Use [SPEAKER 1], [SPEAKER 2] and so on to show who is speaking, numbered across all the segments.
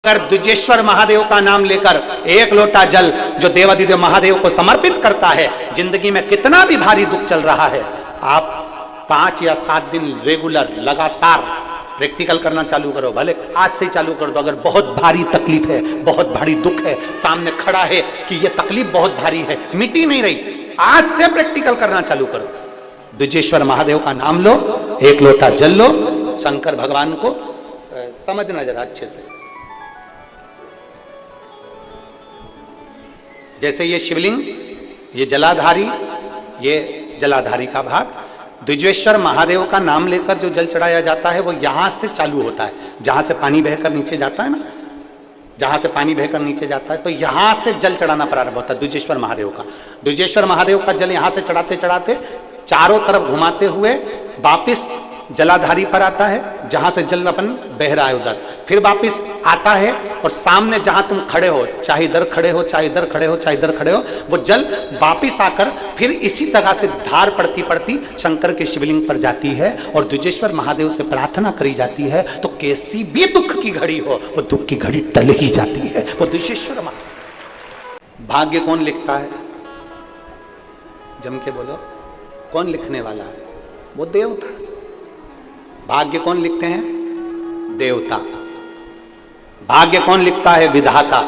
[SPEAKER 1] अगर द्विजेश्वर महादेव का नाम लेकर एक लोटा जल जो देवाधिदेव महादेव को समर्पित करता है, जिंदगी में कितना भी भारी दुख चल रहा है, आप 5 या 7 दिन रेगुलर लगातार प्रैक्टिकल करना चालू करो। भले आज से चालू कर दो। अगर बहुत भारी तकलीफ है, बहुत भारी दुख है, सामने खड़ा है कि ये तकलीफ बहुत भारी है, मिटी नहीं रही, आज से प्रैक्टिकल करना चालू करो। द्विजेश्वर महादेव का नाम लो, एक लोटा जल लो, शंकर भगवान को समझना जरा अच्छे से। जैसे ये शिवलिंग, ये जलाधारी, ये जलाधारी का भाग, द्विजेश्वर महादेव का नाम लेकर जो जल चढ़ाया जाता है वो यहां से चालू होता है। जहां से पानी बहकर नीचे जाता है ना, जहां से पानी बहकर नीचे जाता है, तो यहां से जल चढ़ाना प्रारंभ होता है द्विजेश्वर महादेव का। द्विजेश्वर महादेव का जल यहां से चढ़ाते चढ़ाते चारों तरफ घुमाते हुए वापिस जलाधारी पर आता है, जहां से जल अपन बह रहा है उधर, फिर वापिस आता है और सामने जहां तुम खड़े हो, चाहे इधर खड़े हो, चाहे इधर खड़े हो, चाहे इधर खड़े हो, वो जल वापिस आकर फिर इसी तरह से धार पड़ती पड़ती शंकर के शिवलिंग पर जाती है और द्विजेश्वर महादेव से प्रार्थना करी जाती है। तो कैसी भी दुख की घड़ी हो, वो दुख की घड़ी टल ही जाती है। वो द्विजेश्वर महादेव। भाग्य कौन लिखता है? जम के बोलो, कौन लिखने वाला है? वो देवता। भाग्य कौन लिखते हैं? देवता। भाग्य कौन लिखता है? विधाता।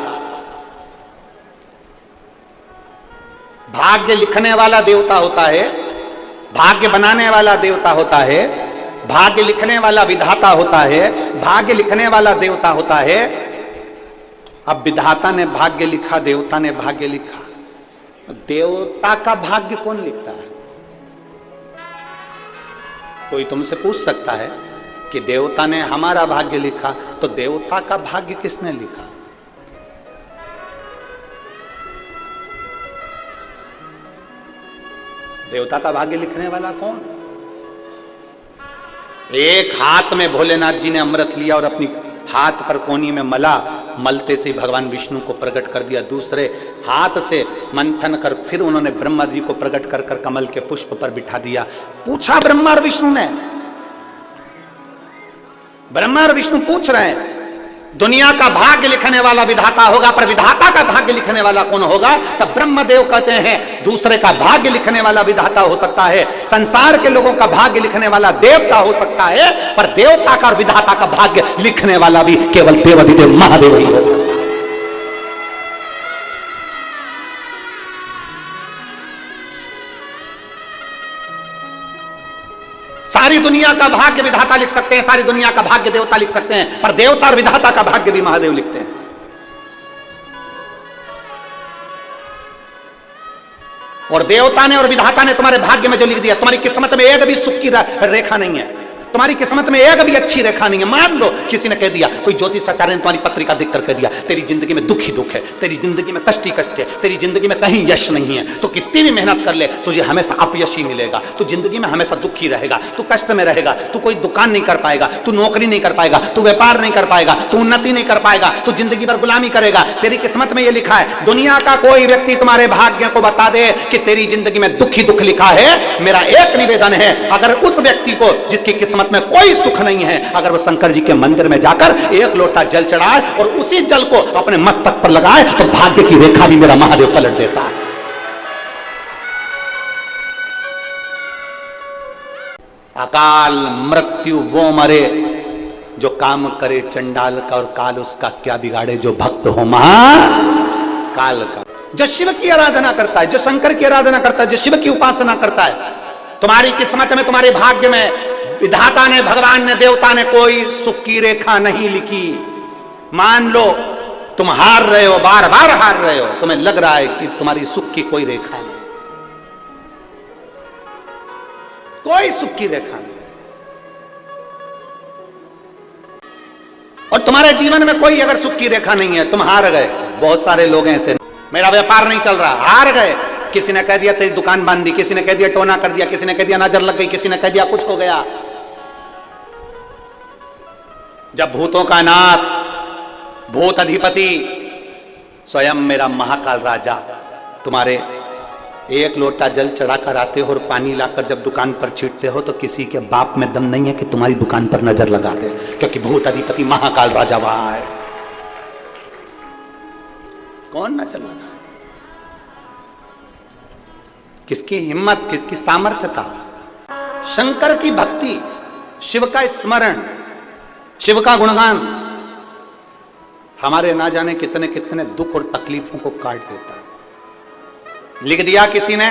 [SPEAKER 1] भाग्य लिखने वाला देवता होता है, भाग्य बनाने वाला देवता होता है, भाग्य लिखने वाला विधाता होता है, भाग्य लिखने वाला देवता होता है। अब विधाता ने भाग्य लिखा, देवता ने भाग्य लिखा, देवता का भाग्य कौन लिखता है? कोई तुमसे पूछ सकता है कि देवता ने हमारा भाग्य लिखा, तो देवता का भाग्य किसने लिखा? देवता का भाग्य लिखने वाला कौन? एक हाथ में भोलेनाथ जी ने अमृत लिया और अपनी हाथ पर कोनी में मला, मलते से भगवान विष्णु को प्रकट कर दिया। दूसरे हाथ से मंथन कर फिर उन्होंने ब्रह्मा जी को प्रकट कर कर कमल के पुष्प पर बिठा दिया। पूछा ब्रह्मा और विष्णु ने, ब्रह्मा और विष्णु पूछ रहे हैं, दुनिया का भाग्य लिखने वाला विधाता होगा, पर विधाता का भाग्य लिखने वाला कौन होगा? तब ब्रह्मदेव कहते हैं दूसरे का भाग्य लिखने वाला विधाता हो सकता है, संसार के लोगों का भाग्य लिखने वाला देवता हो सकता है, पर देवता का और विधाता का भाग्य लिखने वाला भी केवल देवाधिदेव महादेव ही हो सकता है। सारी दुनिया का भाग्य विधाता लिख सकते हैं, सारी दुनिया का भाग्य देवता लिख सकते हैं, पर देवता और विधाता का भाग्य भी महादेव लिखते हैं। और देवता ने और विधाता ने तुम्हारे भाग्य में जो लिख दिया, तुम्हारी किस्मत में एक भी सुख की रेखा नहीं है, तुम्हारी किस्मत में एक भी अच्छी रेखा नहीं है। मान लो किसी ने कह दिया, कोई ज्योतिष आचार्य ने तुम्हारी पत्रिका देखकर कह दिया तेरी जिंदगी में दुख ही दुख है, तेरी जिंदगी में कष्ट ही कष्ट है, तेरी जिंदगी में कहीं यश नहीं है, तो कितनी भी मेहनत कर ले तुझे हमेशा अपयश ही मिलेगा, तू जिंदगी में हमेशा दुख ही रहेगा, तू कष्ट में रहेगा, तू कोई दुकान नहीं कर पाएगा, तू नौकरी नहीं कर पाएगा, तू व्यापार नहीं कर पाएगा, तू उन्नति नहीं कर पाएगा, तू जिंदगी भर गुलामी करेगा। तेरी किस्मत में यह लिखा है। दुनिया का कोई व्यक्ति तुम्हारे भाग्य को बता दे कि तेरी जिंदगी में दुख ही दुख लिखा है, मेरा एक निवेदन है, अगर उस व्यक्ति को जिसकी किस्मत में कोई सुख नहीं है, अगर वो शंकर जी के मंदिर में जाकर एक लोटा जल चढ़ाए और उसी जल को अपने मस्तक पर लगाए, तो भाग्य की रेखा भी मेरा महादेव पलट देता है। अकाल मृत्यु वो मरे जो काम करे चंडाल का, और काल उसका क्या बिगाड़े जो भक्त हो महाकाल का। जो शिव की आराधना करता है, जो शंकर की आराधना करता है, जो शिव की उपासना करता है, तुम्हारी किस्मत में, तुम्हारे भाग्य में विधाता ने, भगवान ने, देवता ने कोई सुख की रेखा नहीं लिखी। मान लो तुम हार रहे हो, बार बार हार रहे हो, तुम्हें लग रहा है कि तुम्हारी सुख की कोई रेखा नहीं, कोई सुख की रेखा नहीं, और तुम्हारे जीवन में कोई अगर सुख की रेखा नहीं है, तुम हार गए। बहुत सारे लोग हैं ऐसे, मेरा व्यापार नहीं चल रहा, हार गए। किसी ने कह दिया तेरी दुकान बंद दी, किसी ने कह दिया टोना कर दिया, किसी ने कह दिया नजर लग गई, किसी ने कह दिया कुछ हो गया। जब भूतों का नाथ, भूत अधिपति स्वयं मेरा महाकाल राजा तुम्हारे एक लोटा जल चढ़ाकर आते हो और पानी लाकर जब दुकान पर छींटते हो, तो किसी के बाप में दम नहीं है कि तुम्हारी दुकान पर नजर लगा दे, क्योंकि भूत अधिपति महाकाल राजा वहां है। कौन ना चल रहा है? किसकी हिम्मत, किसकी सामर्थ्यता? शंकर की भक्ति, शिव का स्मरण, शिव का गुणगान हमारे ना जाने कितने कितने दुख और तकलीफों को काट देता है। लिख दिया किसी ने,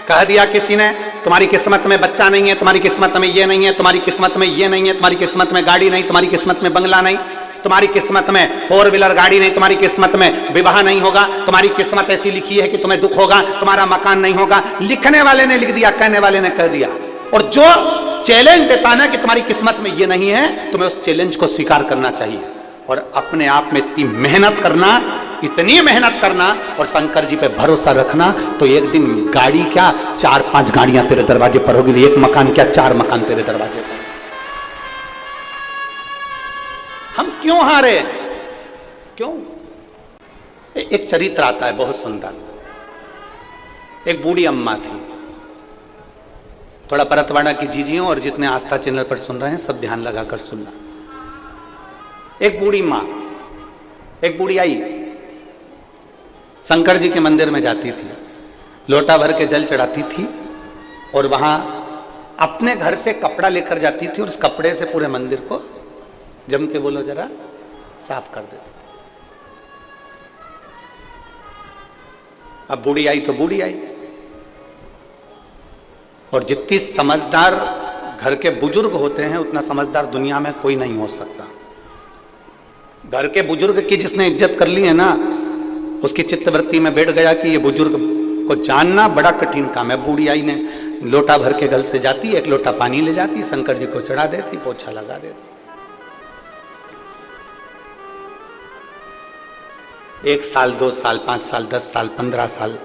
[SPEAKER 1] कह दिया किसी ने, तुम्हारी किस्मत में बच्चा नहीं है, तुम्हारी किस्मत में ये नहीं है, तुम्हारी किस्मत में ये नहीं है, तुम्हारी किस्मत में गाड़ी नहीं, तुम्हारी किस्मत में बंगला नहीं, तुम्हारी किस्मत में 4 व्हीलर गाड़ी नहीं, तुम्हारी किस्मत में विवाह नहीं होगा, तुम्हारी किस्मत ऐसी लिखी है कि तुम्हें दुख होगा, तुम्हारा मकान नहीं होगा। लिखने वाले ने लिख दिया, कहने वाले ने कह दिया। और जो चैलेंज देता ना कि तुम्हारी किस्मत में ये नहीं है, तुम्हें उस चैलेंज को स्वीकार करना चाहिए और अपने आप में इतनी मेहनत करना, इतनी मेहनत करना और शंकर जी पे भरोसा रखना, तो एक दिन गाड़ी क्या 4-5 गाड़ियां तेरे दरवाजे पर होगी, एक मकान क्या 4 मकान तेरे दरवाजे पर। हम क्यों हारे? क्यों? एक चरित्र आता है बहुत सुंदर। एक बूढ़ी अम्मा थी, थोड़ा परतवाड़ा की जीजियों और जितने आस्था चैनल पर सुन रहे हैं सब ध्यान लगाकर सुनना। एक बूढ़ी माँ, एक बूढ़ी आई शंकर जी के मंदिर में जाती थी, लोटा भर के जल चढ़ाती थी और वहां अपने घर से कपड़ा लेकर जाती थी और उस कपड़े से पूरे मंदिर को, जम के बोलो जरा, साफ कर देती थी। अब बूढ़ी आई तो बूढ़ी आई, और जितनी समझदार घर के बुजुर्ग होते हैं उतना समझदार दुनिया में कोई नहीं हो सकता। घर के बुजुर्ग की जिसने इज्जत कर ली है ना, उसकी चित्तवृत्ति में बैठ गया कि ये बुजुर्ग को जानना बड़ा कठिन काम है। बूढ़ी आई ने लोटा भर के गल से जाती, एक लोटा पानी ले जाती, शंकर जी को चढ़ा देती, पोछा लगा देती। 1 साल, 2 साल, 5 साल, 10 साल, 15 साल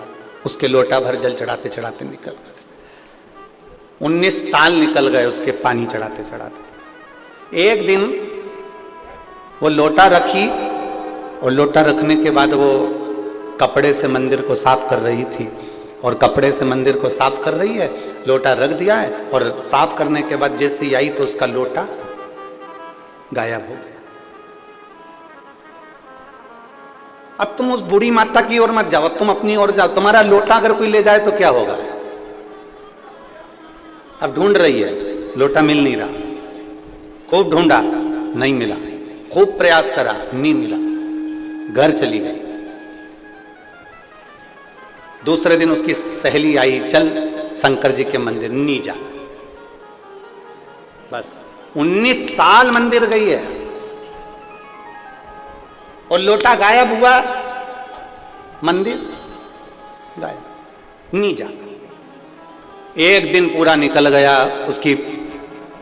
[SPEAKER 1] उसके लोटा भर जल चढ़ाते चढ़ाते निकल गए। 19 साल निकल गए उसके पानी चढ़ाते चढ़ाते। एक दिन वो लोटा रखी और लोटा रखने के बाद वो कपड़े से मंदिर को साफ कर रही थी, और कपड़े से मंदिर को साफ कर रही है, लोटा रख दिया है और साफ करने के बाद जैसे ही आई तो उसका लोटा गायब हो गया। अब तुम उस बूढ़ी माता की ओर मत जाओ, तुम अपनी ओर जाओ। तुम्हारा लोटा अगर कोई ले जाए तो क्या होगा? अब ढूंढ रही है, लोटा मिल नहीं रहा, खूब ढूंढा, नहीं मिला, खूब प्रयास करा, नहीं मिला, घर चली गई। दूसरे दिन उसकी सहेली आई, चल शंकर जी के मंदिर, नहीं जा। बस 19 साल मंदिर गई है और लोटा गायब हुआ, मंदिर गायब, नहीं जा। एक दिन पूरा निकल गया, उसकी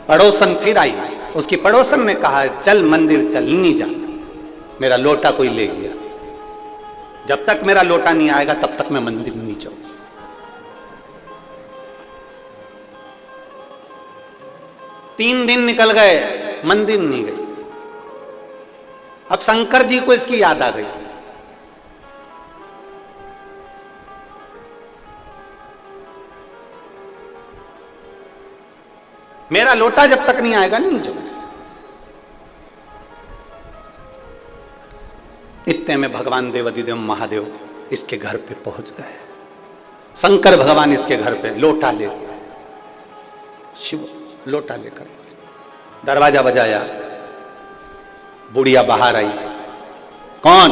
[SPEAKER 1] पड़ोसन फिर आई, उसकी पड़ोसन ने कहा चल मंदिर चल, नहीं जा, मेरा लोटा कोई ले गया, जब तक मेरा लोटा नहीं आएगा तब तक मैं मंदिर नहीं जाऊं। 3 दिन निकल गए, मंदिर नहीं गई। अब शंकर जी को इसकी याद आ गई। मेरा लोटा जब तक नहीं आएगा नहीं जाऊंगा। इतने में भगवान देवाधिदेव महादेव इसके घर पे पहुंच गए। शंकर भगवान इसके घर पे लोटा लेकर, शिव लोटा लेकर दरवाजा बजाया, बुढ़िया बाहर आई, कौन?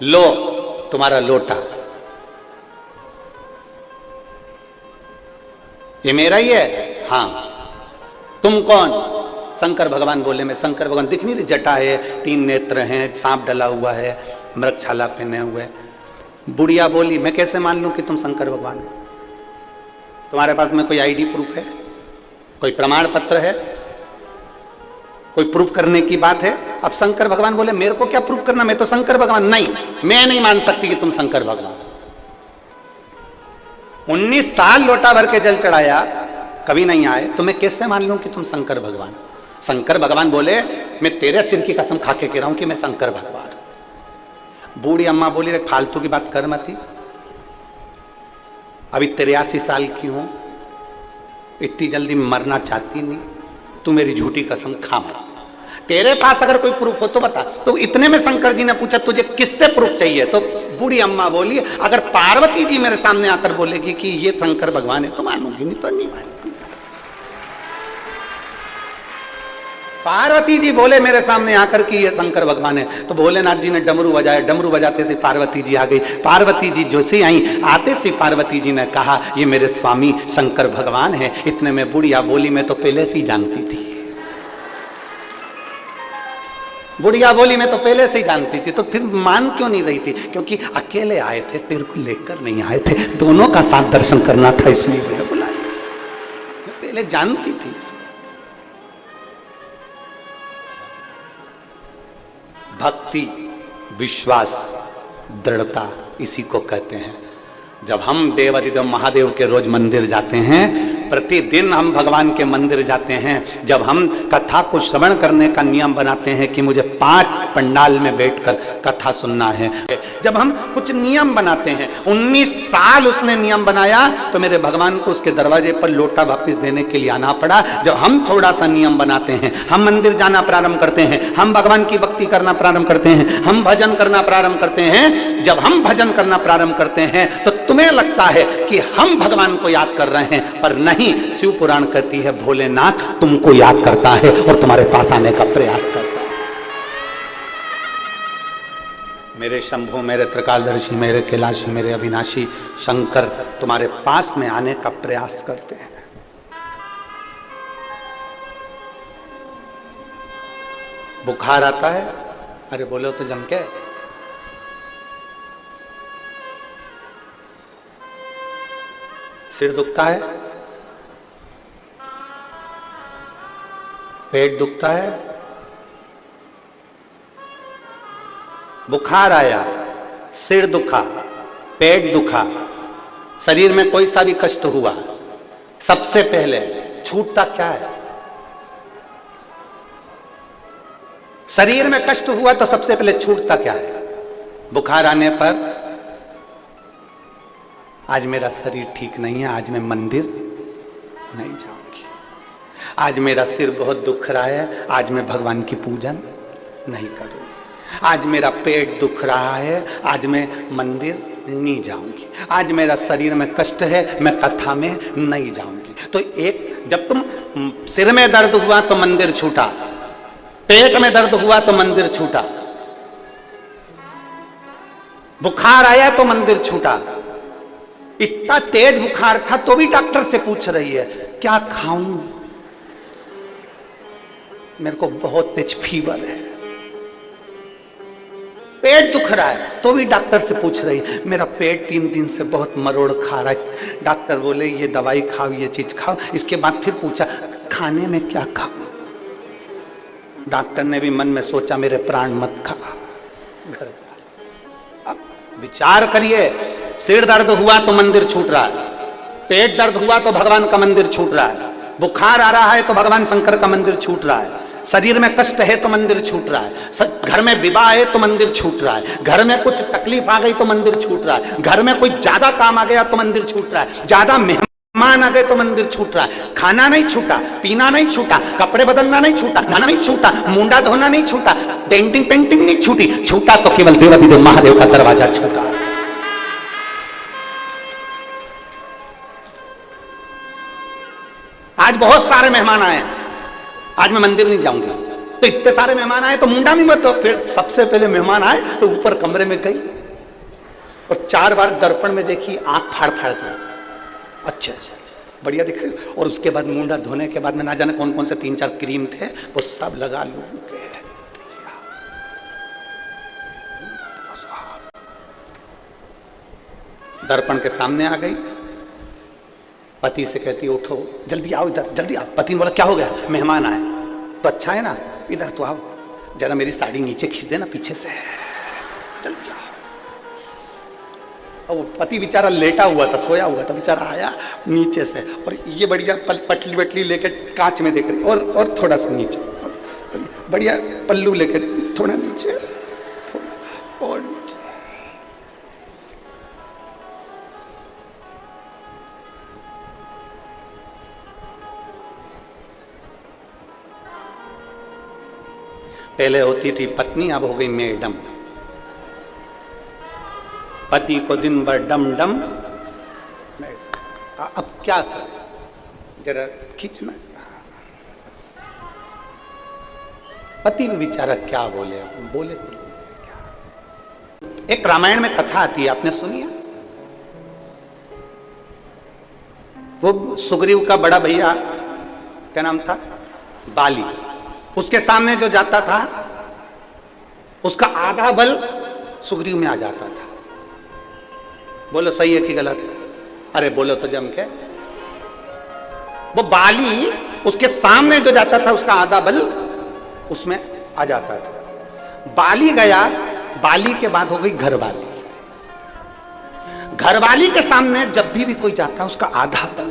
[SPEAKER 1] लो तुम्हारा लोटा। ये मेरा ही है? हाँ। तुम कौन? शंकर भगवान बोले मैं शंकर भगवान। दिख नहीं रही? जटा है, 3 नेत्र हैं, सांप डला हुआ है, मृगछाला पहने हुए। बुढ़िया बोली मैं कैसे मान लूं कि तुम शंकर भगवान हो? तुम्हारे पास में कोई आईडी प्रूफ है, कोई प्रमाण पत्र है, कोई प्रूफ करने की बात है? अब शंकर भगवान बोले मेरे को क्या प्रूफ करना, मैं तो शंकर भगवान। नहीं, मैं नहीं मान सकती कि तुम शंकर भगवान। 19 साल लोटा भर के जल चढ़ाया, कभी नहीं आए, तो मैं कैसे मान लूं कि तुम शंकर भगवान? शंकर भगवान बोले मैं तेरे सिर की कसम खा के कह रहा हूं कि मैं शंकर भगवान। बूढ़ी अम्मा बोली रे फालतू की बात कर मती, अभी 83 साल की हूं, इतनी जल्दी मरना चाहती नहीं, तू मेरी झूठी कसम खा मत। तेरे पास अगर कोई प्रूफ हो तो बता। तो इतने में शंकर जी ने पूछा तुझे किससे प्रूफ चाहिए? तो बूढ़ी अम्मा बोली अगर पार्वती जी मेरे सामने आकर बोलेगी कि ये शंकर भगवान है तो मानूंगी, नहीं तो नहीं मानूंगी। पार्वती जी बोले मेरे सामने आकर कि ये शंकर भगवान है, तो भोलेनाथ जी ने डमरू बजाया, डमरू बजाते से पार्वती जी आ गई। पार्वती जी जो सी आई, आते से पार्वती जी ने कहा ये मेरे स्वामी शंकर भगवान है। इतने में बुढ़िया बोली मैं तो पहले से ही जानती थी, बुढ़िया बोली मैं तो पहले से ही जानती थी। तो फिर मान क्यों नहीं रही थी? क्योंकि अकेले आए थे, तेरे को लेकर नहीं आए थे, दोनों का साथ दर्शन करना था, इसलिए मैंने बुलाया, मैं पहले जानती थी। भक्ति, विश्वास, दृढ़ता इसी को कहते हैं। जब हम देवाधिदेव महादेव के रोज मंदिर जाते हैं, प्रतिदिन हम भगवान के मंदिर जाते हैं, जब हम कथा को श्रवण करने का नियम बनाते हैं कि मुझे 5 पंडाल में बैठकर कथा सुनना है, जब हम कुछ नियम बनाते हैं, 19 साल उसने नियम बनाया तो मेरे भगवान को उसके दरवाजे पर लोटा वापस देने के लिए आना पड़ा। जब हम थोड़ा सा नियम बनाते हैं, हम मंदिर जाना प्रारंभ करते हैं, हम भगवान की भक्ति करना प्रारंभ करते हैं, हम भजन करना प्रारंभ करते हैं, जब हम भजन करना प्रारंभ करते हैं तो तुम्हें लगता है कि हम भगवान को याद कर रहे हैं, पर नहीं। शिव पुराण कहती है भोलेनाथ तुमको याद करता है और तुम्हारे पास आने का प्रयास करता है। मेरे शंभु, मेरे त्रिकालदर्शी, मेरे कैलाशी, मेरे अविनाशी शंकर तुम्हारे पास में आने का प्रयास करते हैं। बुखार आता है, अरे बोलो तो जम के, सिर दुखता है, पेट दुखता है, बुखार आया, सिर दुखा, पेट दुखा, शरीर में कोई सा भी कष्ट हुआ, सबसे पहले छूटता क्या है? शरीर में कष्ट हुआ तो सबसे पहले छूटता क्या है? बुखार आने पर आज मेरा शरीर ठीक नहीं है, आज मैं मंदिर नहीं जाऊंगी, आज मेरा सिर बहुत दुख रहा है, आज मैं भगवान की पूजन नहीं करूंगी, आज मेरा पेट दुख रहा है, आज मैं मंदिर नहीं जाऊंगी, आज मेरा शरीर में कष्ट है, मैं कथा में नहीं जाऊंगी। तो एक, जब तुम सिर में दर्द हुआ तो मंदिर छूटा, पेट में दर्द हुआ तो मंदिर छूटा, बुखार आया तो मंदिर छूटा। इतना तेज बुखार था तो भी डॉक्टर से पूछ रही है क्या खाऊं, मेरे को बहुत तेज फीवर है। पेट दुख रहा है तो भी डॉक्टर से पूछ रही है, मेरा पेट 3 दिन से बहुत मरोड़ खा रहा है। डॉक्टर बोले ये दवाई खाओ, ये चीज खाओ। इसके बाद फिर पूछा खाने में क्या खाऊं? डॉक्टर ने भी मन में सोचा मेरे प्राण मत खा, घर जा। अब विचार करिए, सिर दर्द हुआ तो मंदिर छूट रहा है, पेट दर्द हुआ तो भगवान का मंदिर छूट रहा है, बुखार आ रहा है तो भगवान शंकर का मंदिर छूट रहा है, शरीर में कष्ट है तो मंदिर छूट रहा है, घर में विवाह है तो मंदिर छूट रहा है, घर में कुछ तकलीफ आ गई तो मंदिर छूट रहा है, घर में कोई ज्यादा काम आ गया तो मंदिर छूट रहा है, ज्यादा मेहमान आ गए तो मंदिर छूट रहा है। खाना नहीं छूटा, पीना नहीं छूटा, कपड़े बदलना नहीं छूटा, गाना नहीं छूटा, मुंडा धोना नहीं छूटा, पेंटिंग पेंटिंग नहीं छूटी, छूटा तो केवल देवाधिदेव महादेव का दरवाजा छूटा। आज बहुत सारे मेहमान आए, आज मैं मंदिर नहीं जाऊंगी, तो इतने सारे मेहमान आए तो मुंडा भी मत हो। फिर सबसे पहले मेहमान आए तो ऊपर कमरे में गई और 4 बार दर्पण में देखी, आंख फाड़ फाड़ के, अच्छा बढ़िया दिख रही। और उसके बाद मुंडा धोने के बाद में ना जाने कौन कौन से 3-4 क्रीम थे वो सब लगा लू के दर्पण के सामने आ गई। पति से कहती उठो, जल्दी आओ इधर, जल्दी आओ। पति ने बोला क्या हो गया? मेहमान आए। तो अच्छा है ना, इधर तो आओ, जरा मेरी साड़ी नीचे खींच देना पीछे से, जल्दी आओ। और पति बेचारा लेटा हुआ था, सोया हुआ था, बेचारा आया नीचे से और ये बढ़िया पटली वटली लेके कांच में देख रही, और थोड़ा सा नीचे, बढ़िया पल्लू लेके थोड़ा नीचे, थोड़ा और नीचे। पहले होती थी पत्नी, अब हो गई मैडम। पति को दिन भर डम डम, अब क्या करें, जरा खींचना। पति भी बेचारा क्या बोले, बोले क्या। एक रामायण में कथा आती है, आपने सुनी है? वो सुग्रीव का बड़ा भैया, क्या नाम था, बाली, उसके सामने जो जाता था उसका आधा बल सुग्रीव में आ जाता था। बोलो सही है कि गलत है? अरे बोलो तो जम के। वो बाली उसके सामने जो जाता था उसका आधा बल उसमें आ जाता था। बाली गया, बाली के बाद हो गई घरवाली। घरवाली के सामने जब भी कोई जाता है उसका आधा बल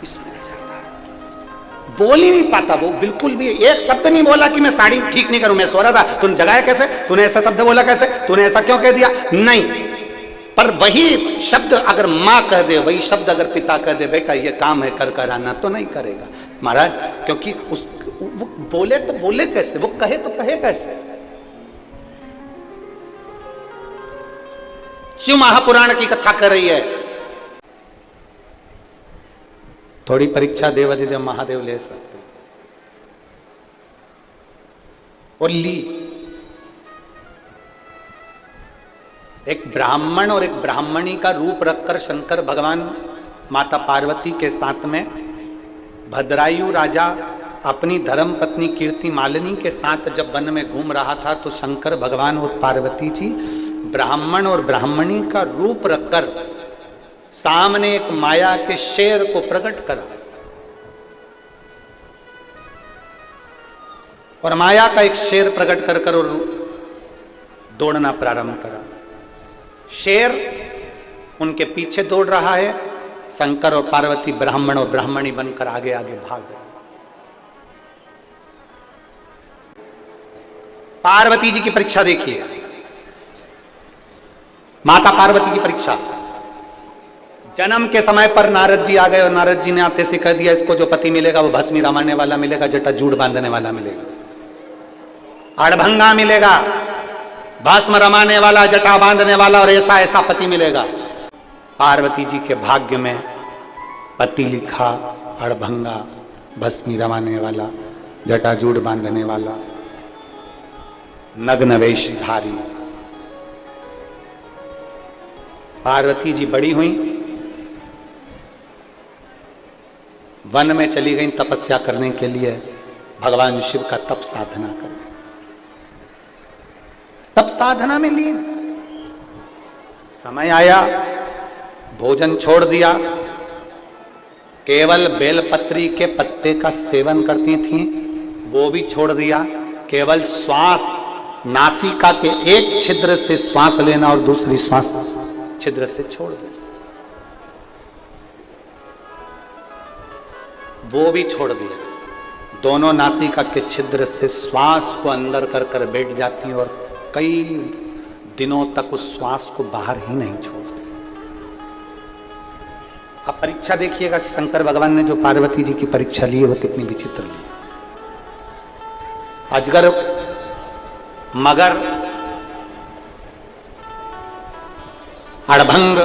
[SPEAKER 1] इसमें आ जाता है। बोल ही नहीं पाता वो, बिल्कुल भी एक शब्द नहीं बोला कि मैं साड़ी ठीक नहीं करूं, मैं सो रहा था, तूने जगाया कैसे, तूने ऐसा शब्द बोला कैसे, तूने ऐसा क्यों कह दिया, नहीं। पर वही शब्द अगर माँ कह दे, वही शब्द अगर पिता कह दे, बेटा ये काम है कर कर आना, तो नहीं करेगा महाराज, क्योंकि उस वो बोले तो बोले कैसे, वो कहे तो कहे कैसे। शिव महापुराण की कथा कर रही है। थोड़ी परीक्षा देवाधिदेव महादेव ले सकते और ली। एक ब्राह्मण और एक ब्राह्मणी का रूप रखकर शंकर भगवान माता पार्वती के साथ में, भद्रायु राजा अपनी धर्म पत्नी कीर्ति मालिनी के साथ जब वन में घूम रहा था, तो शंकर भगवान और पार्वती जी ब्राह्मण और ब्राह्मणी का रूप रखकर सामने एक माया के शेर को प्रकट करा, और माया का एक शेर प्रकट कर और दौड़ना प्रारंभ करा। शेर उनके पीछे दौड़ रहा है, शंकर और पार्वती ब्राह्मण और ब्राह्मणी बनकर आगे आगे भाग गए। पार्वती जी की परीक्षा देखिए, माता पार्वती की परीक्षा। जन्म के समय पर नारद जी आ गए और नारद जी ने आते से कह दिया, इसको जो पति मिलेगा वो भस्मी रामाने वाला मिलेगा, जटा जूड़ बांधने वाला मिलेगा, अड़भंगा मिलेगा, भस्म रमाने वाला, जटा बांधने वाला, और ऐसा ऐसा पति मिलेगा। पार्वती जी के भाग्य में पति लिखा अड़भंगा, भस्मी रमाने वाला, जटाजूड़ बांधने वाला, नग्न वेशधारी। पार्वती जी बड़ी हुई, वन में चली गई तपस्या करने के लिए, भगवान शिव का तप साधना करने। तप साधना में लीन समय आया, भोजन छोड़ दिया, केवल बेलपत्री के पत्ते का सेवन करती थीं, वो भी छोड़ दिया। केवल श्वास, नासिका के एक छिद्र से श्वास लेना और दूसरी श्वास छिद्र से छोड़ देना, वो भी छोड़ दिया। दोनों नासिका के छिद्र से श्वास को अंदर कर कर बैठ जाती और कई दिनों तक उस श्वास को बाहर ही नहीं छोड़ते। अब परीक्षा देखिएगा, शंकर भगवान ने जो पार्वती जी की परीक्षा ली है वो कितनी विचित्र ली। अजगर, मगर, अड़भंग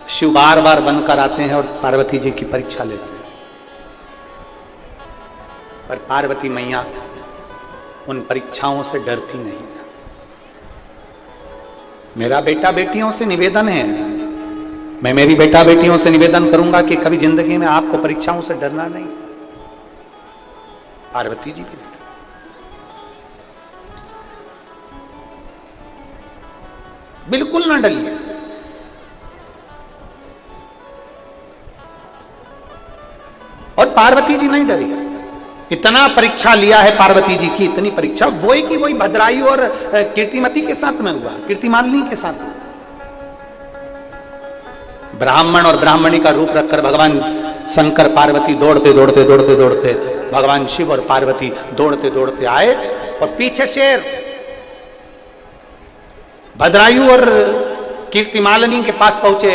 [SPEAKER 1] शिव बार बार बनकर आते हैं और पार्वती जी की परीक्षा लेते हैं, पर पार्वती मैया उन परीक्षाओं से डरती नहीं। मेरा बेटा बेटियों से निवेदन है, मैं मेरी बेटा बेटियों से निवेदन करूंगा कि कभी जिंदगी में आपको परीक्षाओं से डरना नहीं। पार्वती जी भी बिल्कुल ना डरिए। और पार्वती जी नहीं डरी, इतना परीक्षा लिया है पार्वती जी की, इतनी परीक्षा वही की वही भद्रायु और कीर्तिमती के साथ में हुआ, कीर्तिमालिनी के साथ हुआ। ब्राह्मण और ब्राह्मणी का रूप रखकर भगवान शंकर पार्वती दौड़ते दौड़ते दौड़ते दौड़ते, भगवान शिव और पार्वती दौड़ते दौड़ते आए, और पीछे शेर भद्रायु और कीर्तिमालिनी के पास पहुंचे।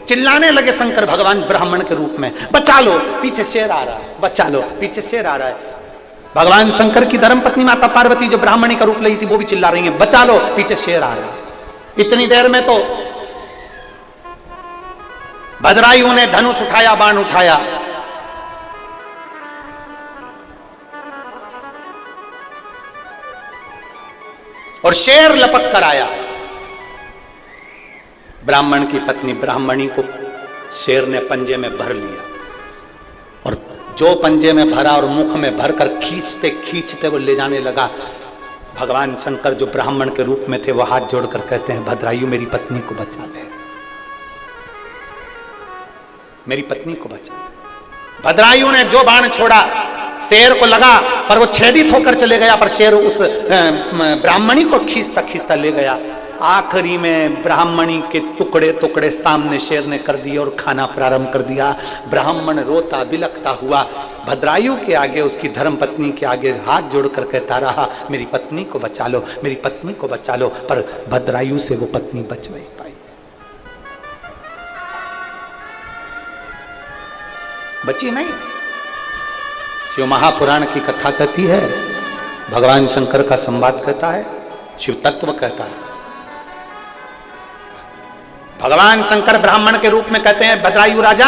[SPEAKER 1] चिल्लाने लगे शंकर भगवान ब्राह्मण के रूप में, बचा लो पीछे शेर आ रहा है, बचा लो पीछे शेर आ रहा है। भगवान शंकर की धर्मपत्नी माता पार्वती जो ब्राह्मणी का रूप ली थी वो भी चिल्ला रही है, बचा लो, पीछे शेर आ रहा है। इतनी देर में तो भद्रायु ने धनुष उठाया, बाण उठाया, और शेर लपक कर आया। ब्राह्मण की पत्नी ब्राह्मणी को शेर ने पंजे में भर लिया, और जो पंजे में भरा और मुख में भरकर खींचते खींचते वो ले जाने लगा। भगवान शंकर जो ब्राह्मण के रूप में थे वो हाथ जोड़कर कहते हैं, भद्रायु मेरी पत्नी को बचा ले, मेरी पत्नी को बचा ले। भद्रायु ने जो बाण छोड़ा शेर को लगा, पर वो छेदित होकर चले गया, पर शेर उस ब्राह्मणी को खींचता खींचता ले गया। आखिरी में ब्राह्मणी के टुकड़े टुकड़े सामने शेर ने कर दिए और खाना प्रारंभ कर दिया। ब्राह्मण रोता बिलखता हुआ भद्रायु के आगे, उसकी धर्मपत्नी के आगे हाथ जोड़कर कहता रहा, मेरी पत्नी को बचा लो, मेरी पत्नी को बचा लो। पर भद्रायु से वो पत्नी बच नहीं पाई, बची नहीं। शिव महापुराण की कथा कहती है, भगवान शंकर का संवाद कहता है, शिव तत्व कहता है। भगवान शंकर ब्राह्मण के रूप में कहते हैं, भद्रायु राजा,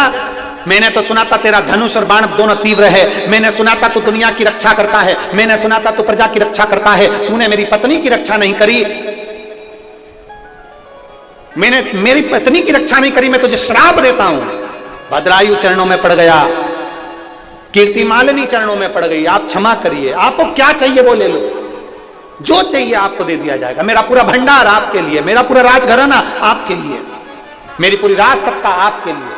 [SPEAKER 1] मैंने तो सुना था तेरा धनुष और बाण दोनों तीव्र है, मैंने सुना था तू दुनिया की रक्षा करता है, मैंने सुना था तू प्रजा की रक्षा करता है, तूने मेरी पत्नी की रक्षा नहीं करी, मैंने मेरी पत्नी की रक्षा नहीं करी, मैं तुझे श्राप देता हूं। भद्रायु चरणों में पड़ गया, कीर्तिमालिनी चरणों में पड़ गई, आप क्षमा करिए, आपको क्या चाहिए वो ले लो, जो चाहिए आपको दे दिया जाएगा, मेरा पूरा भंडार आपके लिए, मेरा पूरा राजघराना आपके लिए, मेरी पूरी राज सत्ता आपके लिए,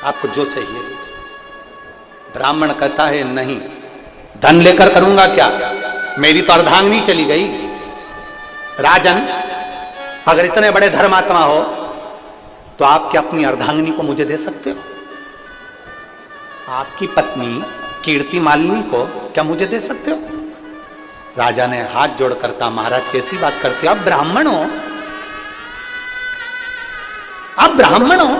[SPEAKER 1] आपको जो चाहिए लीजिए। ब्राह्मण कहता है, नहीं, धन लेकर करूंगा क्या, मेरी तो अर्धांगिनी चली गई। राजन, अगर इतने बड़े धर्मात्मा हो तो आप क्या अपनी अर्धांगिनी को मुझे दे सकते हो? आपकी पत्नी कीर्तिमालिनी को क्या मुझे दे सकते हो? राजा ने हाथ जोड़कर कहा, महाराज कैसी बात करते हो, आप ब्राह्मण हो, आप ब्राह्मण हो,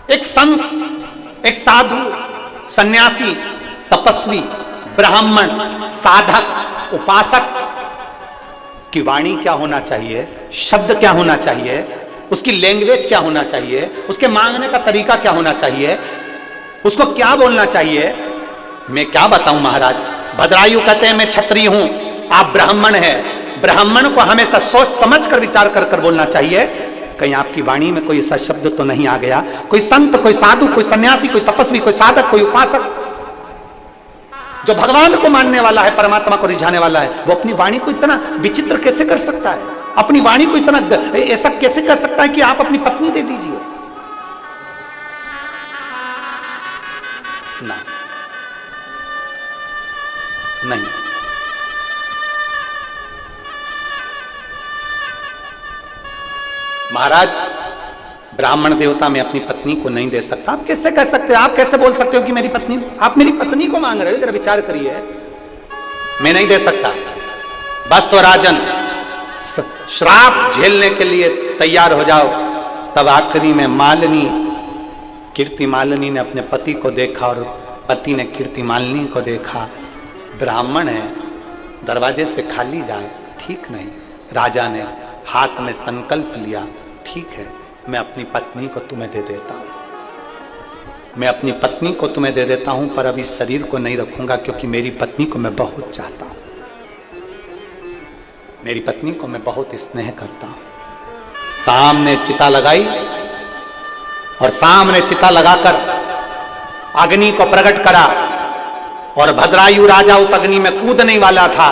[SPEAKER 1] एक संत, एक साधु, सन्यासी, तपस्वी, ब्राह्मण, साधक, उपासक की वाणी क्या होना चाहिए, शब्द क्या होना चाहिए, उसकी लैंग्वेज क्या होना चाहिए, उसके मांगने का तरीका क्या होना चाहिए, उसको क्या बोलना चाहिए, मैं क्या बताऊं महाराज। भद्रायु कहते हैं, मैं क्षत्रिय हूं, आप ब्राह्मण हैं, ब्राह्मण को हमेशा सोच समझ कर विचार कर कर बोलना चाहिए। कहीं आपकी वाणी में कोई ऐसा शब्द तो नहीं आ गया, कोई संत, कोई साधु, कोई सन्यासी, कोई तपस्वी, कोई साधक, कोई उपासक जो भगवान को मानने वाला है, परमात्मा को रिझाने वाला है, वो अपनी वाणी को इतना विचित्र कैसे कर सकता है, अपनी वाणी को इतना ऐसा कैसे कर सकता है कि आप अपनी पत्नी दे दीजिए? नहीं, महाराज, ब्राह्मण देवता मैं अपनी पत्नी को नहीं दे सकता। आप कैसे कह सकते हो, आप कैसे बोल सकते हो कि मेरी पत्नी, आप मेरी पत्नी को मांग रहे हो? जरा विचार करिए, मैं नहीं दे सकता। बस तो राजन, श्राप झेलने के लिए तैयार हो जाओ। तब आखिरी में मालिनी, कीर्तिमालिनी ने अपने पति को देखा और पति ने कीर्तिमालिनी को देखा। ब्राह्मण है, दरवाजे से खाली जाए, ठीक नहीं। राजा ने हाथ में संकल्प लिया, ठीक है, मैं अपनी पत्नी को तुम्हें दे देता हूं, मैं अपनी पत्नी को तुम्हें दे देता हूं, पर अभी शरीर को नहीं रखूंगा, क्योंकि मेरी पत्नी को मैं बहुत चाहता हूं, मेरी पत्नी को मैं बहुत स्नेह करता हूं। सामने चिता लगाई और सामने चिता लगाकर अग्नि को प्रकट करा, और भद्रायु राजा उस अग्नि में कूदने वाला था।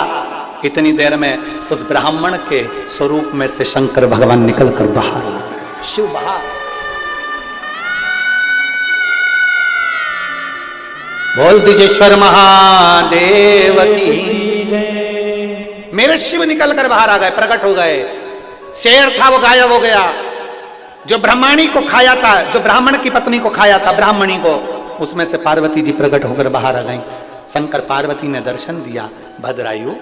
[SPEAKER 1] इतनी देर में उस ब्राह्मण के स्वरूप में से शंकर भगवान निकलकर बाहर आ गए। शिव बाहर, बोल दीजेश्वर महादेव की जय। मेरे शिव निकलकर बाहर आ गए, प्रकट हो गए। शेर था वो गायब हो गया, जो ब्राह्मणी को खाया था, जो ब्राह्मण की पत्नी को खाया था, ब्राह्मणी को, उसमें से पार्वती जी प्रकट होकर बाहर आ गई। शंकर पार्वती ने दर्शन दिया, भद्रायु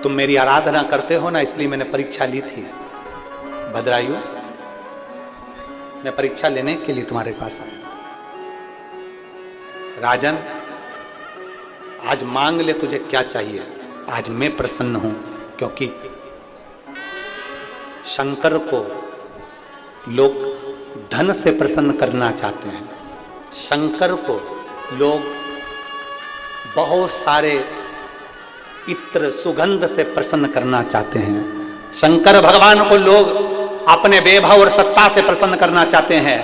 [SPEAKER 1] तुम मेरी आराधना करते हो ना, इसलिए मैंने परीक्षा ली थी। भद्रायु, मैं परीक्षा लेने के लिए तुम्हारे पास आया। राजन, आज मांग ले, तुझे क्या चाहिए। आज मैं प्रसन्न हूं, क्योंकि शंकर को लोग धन से प्रसन्न करना चाहते हैं। शंकर को लोग बहुत सारे इत्र सुगंध से प्रसन्न करना चाहते हैं। शंकर भगवान को लोग अपने वैभव और सत्ता से प्रसन्न करना चाहते हैं।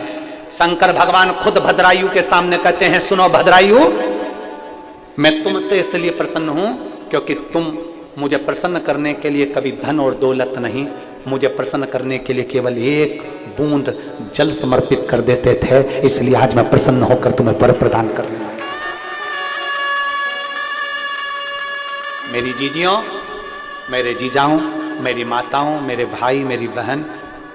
[SPEAKER 1] शंकर भगवान खुद भद्रायु के सामने कहते हैं, सुनो भद्रायु, मैं तुमसे इसलिए प्रसन्न हूं क्योंकि तुम मुझे प्रसन्न करने के लिए कभी धन और दौलत नहीं, मुझे प्रसन्न करने के लिए केवल एक बूंद जल समर्पित कर देते थे, इसलिए आज मैं प्रसन्न होकर तुम्हें वर प्रदान करने लगा। मेरी जीजियों, मेरे जीजाओं, मेरी माताओं, मेरे भाई, मेरी बहन,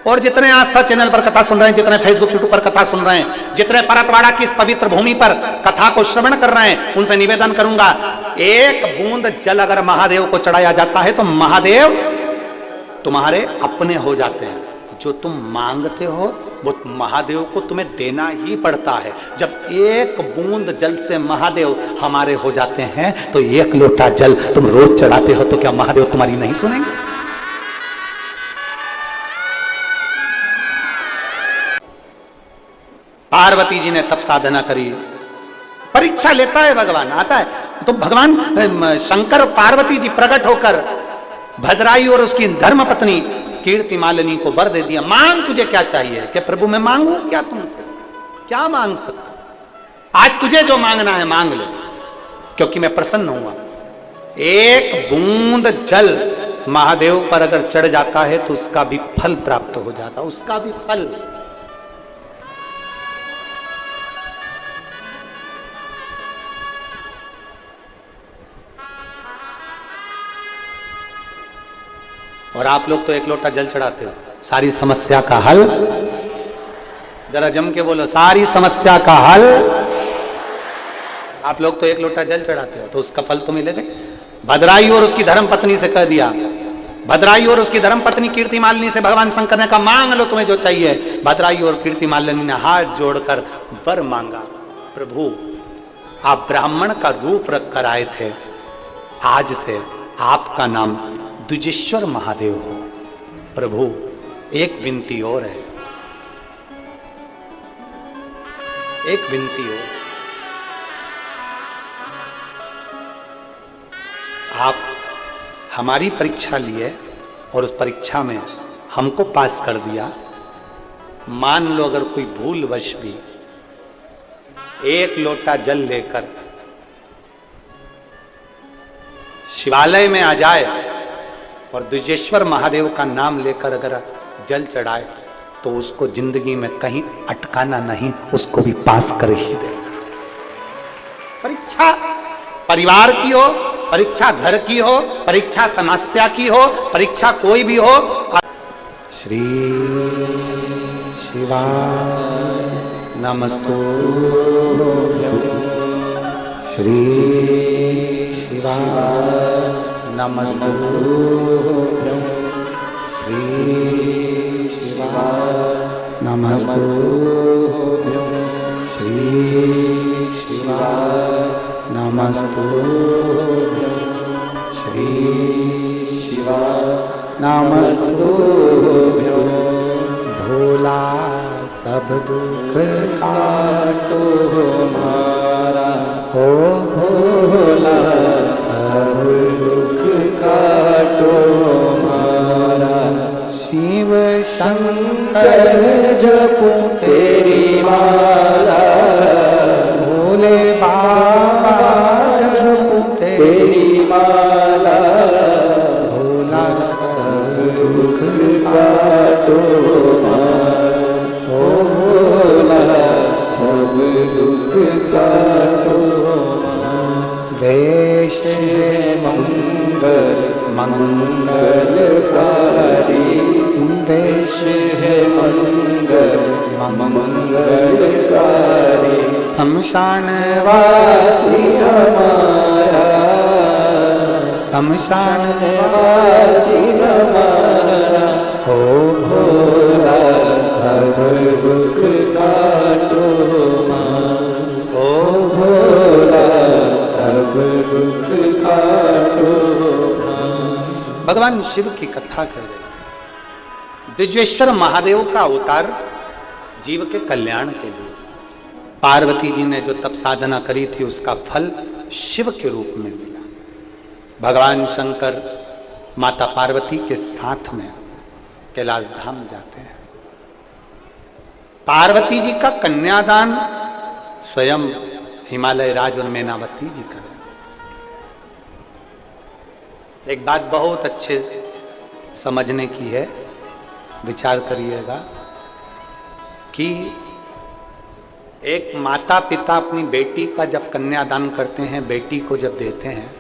[SPEAKER 1] और जितने आस्था चैनल पर कथा सुन रहे हैं, जितने फेसबुक यूट्यूब पर कथा सुन रहे हैं, जितने परतवाड़ा की इस पवित्र भूमि पर कथा को श्रवण कर रहे हैं, उनसे निवेदन करूंगा, एक बूंद जल अगर महादेव को चढ़ाया जाता है तो महादेव तुम्हारे अपने हो जाते हैं। जो तुम मांगते हो वो महादेव को तुम्हें देना ही पड़ता है। जब एक बूंद जल से महादेव हमारे हो जाते हैं तो एक लोटा जल तुम रोज चढ़ाते हो तो क्या महादेव तुम्हारी नहीं सुनेंगे? पार्वती जी ने तप साधना करी, परीक्षा लेता है भगवान, आता है तो भगवान शंकर पार्वती जी प्रकट होकर भद्रायु और उसकी धर्म पत्नी कीर्ति मालिनी को वर दे दिया, मांग तुझे क्या चाहिए। क्या प्रभु मैं मांगू क्या तुमसे? क्या मांग सकता? आज तुझे जो मांगना है मांग ले, क्योंकि मैं प्रसन्न हुआ। एक बूंद जल महादेव पर अगर चढ़ जाता है तो उसका भी फल प्राप्त हो जाता, उसका भी फल। और आप लोग तो एक लोटा जल चढ़ाते हो, सारी समस्या का हल। जरा जम के बोलो, सारी समस्या का हल। आप लोग तो एक लोटा जल चढ़ाते हो तो उसका फल तो मिलेगा। भद्रायु और उसकी धर्म पत्नी से कह दिया, भद्रायु और उसकी धर्म पत्नी कीर्ति मालिनी से भगवान शंकर ने कहा मांग लो तुम्हें जो चाहिए। भद्रायु और कीर्ति मालिनी ने हाथ जोड़कर वर मांगा, प्रभु आप ब्राह्मण का रूप रख कर आए थे, आज से आपका नाम द्विजेश्वर महादेव हो। प्रभु एक विनती और है, एक विनती और, आप हमारी परीक्षा लिए और उस परीक्षा में हमको पास कर दिया। मान लो अगर कोई भूलवश भी एक लोटा जल लेकर शिवालय में आ जाए और द्विजेश्वर महादेव का नाम लेकर अगर जल चढ़ाए तो उसको जिंदगी में कहीं अटकाना नहीं, उसको भी पास कर ही दे। परीक्षा परिवार की हो, परीक्षा घर की हो, परीक्षा समस्या की हो, परीक्षा कोई भी हो। श्री शिवाय नमस्तुभ्यं, श्री शिवाय नमस्तुभ्यं, श्री शिवाय नमस्तुभ्यं, श्री शिवाय नमस्तुभ्यं, श्री शिवाय नमस्तुभ्यं। भोला सब दुख काटो हमारा, हो भोला सब दुख काटो हमारा। शिव शंकर जपूं तेरी माला, भोले बाबा जपूं तेरी माला। भोला सब दुख काटो हमारा, हो भोला सब दुख काटो हमारा। वेश मंगल मंगलकारी, वेश है मंगल मंगलकारी। शमशान वासी हमारा, शमशान वासी हमारा। हो भोला सब दुख काटो हमारा, हो
[SPEAKER 2] भोला सब दुख काटो।
[SPEAKER 1] भगवान शिव की कथा कर रहे। द्विजेश्वर महादेव का अवतार जीव के कल्याण के लिए। पार्वती जी ने जो तप साधना करी थी उसका फल शिव के रूप में मिला। भगवान शंकर माता पार्वती के साथ में कैलाश धाम जाते हैं। पार्वती जी का कन्यादान स्वयं हिमालय राज और मैनावती जी का। एक बात बहुत अच्छे समझने की है, विचार करिएगा कि एक माता पिता अपनी बेटी का जब कन्यादान करते हैं, बेटी को जब देते हैं,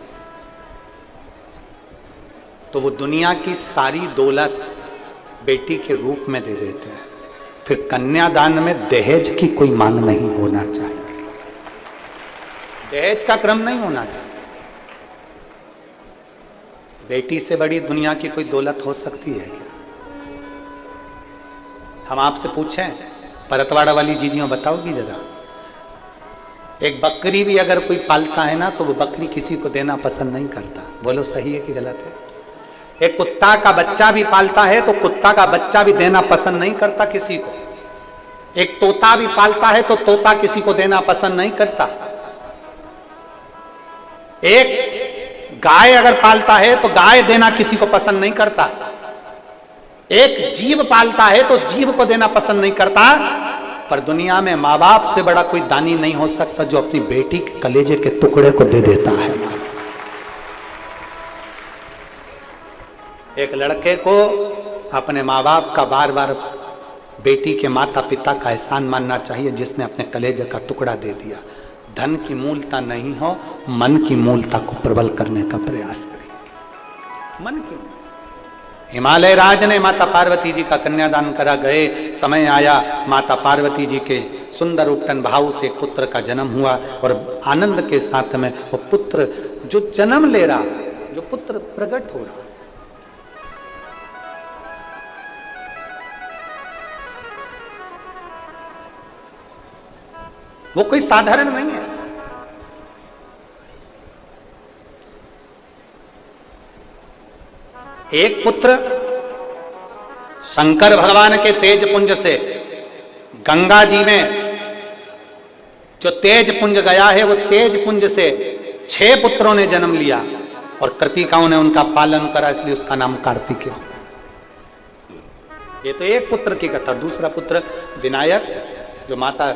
[SPEAKER 1] तो वो दुनिया की सारी दौलत बेटी के रूप में दे देते हैं। फिर कन्यादान में दहेज की कोई मांग नहीं होना चाहिए, दहेज का क्रम नहीं होना चाहिए। बेटी से बड़ी दुनिया की कोई दौलत हो सकती है क्या? हम आपसे पूछें, परतवाड़ा वाली जीजियों बताओगी जरा, एक बकरी भी अगर कोई पालता है ना तो वो बकरी किसी को देना पसंद नहीं करता। बोलो सही है कि गलत है? एक कुत्ता का बच्चा भी पालता है तो कुत्ता का बच्चा भी देना पसंद नहीं करता किसी को। एक तोता भी पालता है तो तोता किसी को देना पसंद नहीं करता। एक गाय अगर पालता है तो गाय देना किसी को पसंद नहीं करता। एक जीव पालता है तो जीव को देना पसंद नहीं करता। पर दुनिया में माँ बाप से बड़ा कोई दानी नहीं हो सकता जो अपनी बेटी के कलेजे के टुकड़े को दे देता है। एक लड़के को अपने माँ बाप का बार बार बेटी के माता पिता का एहसान मानना चाहिए जिसने अपने कलेजे का टुकड़ा दे दिया। धन की मूलता नहीं हो, मन की मूलता को प्रबल करने का प्रयास करिए। मन की हिमालय राज ने माता पार्वती जी का कन्यादान करा। गए समय आया, माता पार्वती जी के सुंदर उपटन भाव से पुत्र का जन्म हुआ और आनंद के साथ में वो पुत्र जो जन्म ले रहा, जो पुत्र प्रकट हो रहा, वो कोई साधारण नहीं है। एक पुत्र शंकर भगवान के तेज पुंज से गंगा जी में जो तेज पुंज गया है वो तेज पुंज से 6 पुत्रों ने जन्म लिया और कृतिकाओं ने उनका पालन करा, इसलिए उसका नाम कार्तिकेय। ये तो एक पुत्र की कथा। दूसरा पुत्र विनायक जो माता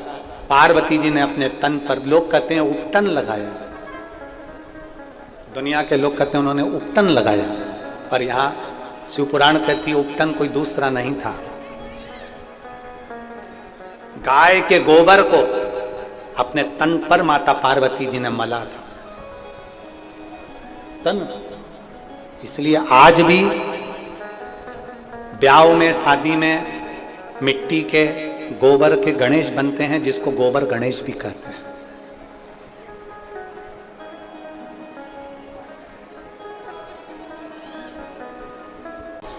[SPEAKER 1] पार्वती जी ने अपने तन पर, लोग कहते हैं उपटन लगाया, दुनिया के लोग कहते हैं उन्होंने उपटन लगाया, पर यहां शिवपुराण कहती है उपटन कोई दूसरा नहीं था। गाय के गोबर को अपने तन पर माता पार्वती जी ने मला था, तन। इसलिए आज भी ब्याह में, शादी में मिट्टी के गोबर के गणेश बनते हैं, जिसको गोबर गणेश भी कहते हैं।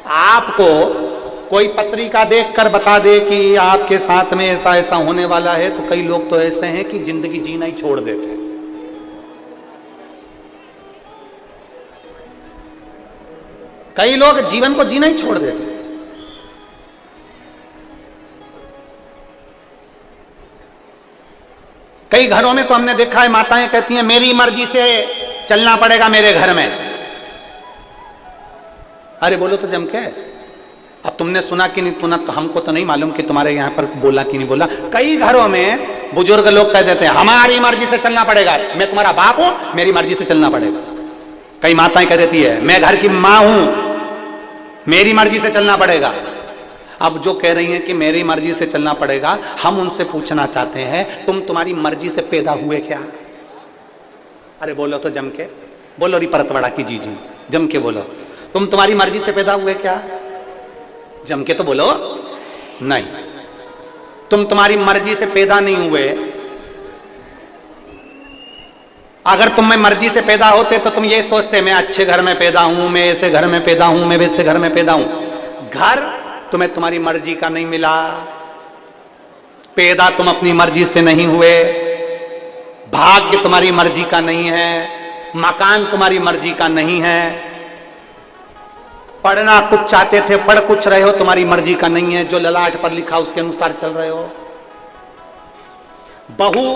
[SPEAKER 1] आपको कोई पत्रिका देखकर बता दे कि आपके साथ में ऐसा ऐसा होने वाला है, तो कई लोग तो ऐसे हैं कि जिंदगी जीना ही छोड़ देते। कई लोग जीवन को जीना ही छोड़ देते। कई घरों में तो हमने देखा है, माताएं कहती हैं मेरी मर्जी से चलना पड़ेगा मेरे घर में। अरे बोलो तो जम के। अब तुमने सुना कि नहीं सुना तो हमको तो नहीं मालूम कि तुम्हारे यहाँ पर बोला कि नहीं बोला। कई घरों में बुजुर्ग लोग कह देते हैं हमारी मर्जी से चलना पड़ेगा, मैं तुम्हारा बाप हूं, मेरी मर्जी से चलना पड़ेगा। कई माताएं कह देती है मैं घर की मां हूं, मेरी मर्जी से चलना पड़ेगा। अब जो कह रही हैं कि मेरी मर्जी से चलना पड़ेगा, हम उनसे पूछना चाहते हैं तुम्हारी मर्जी से पैदा हुए क्या? अरे बोलो तो जम के, बोलो री परतवाड़ा की जीजी, जम के बोलो, तुम्हारी मर्जी से पैदा हुए क्या? जम के तो बोलो। नहीं, तुम्हारी मर्जी से पैदा नहीं हुए। अगर तुम में मर्जी से पैदा होते तो तुम ये सोचते मैं अच्छे घर में पैदा हूं, मैं ऐसे घर में पैदा हूं, मैं वैसे घर में पैदा हूं। घर तुम्हें तुम्हारी मर्जी का नहीं मिला, पैदा तुम अपनी मर्जी से नहीं हुए। भाग्य तुम्हारी मर्जी का नहीं है, मकान तुम्हारी मर्जी का नहीं है, पढ़ना कुछ चाहते थे पढ़ कुछ रहे हो, तुम्हारी मर्जी का नहीं है, जो ललाट पर लिखा उसके अनुसार चल रहे हो। बहू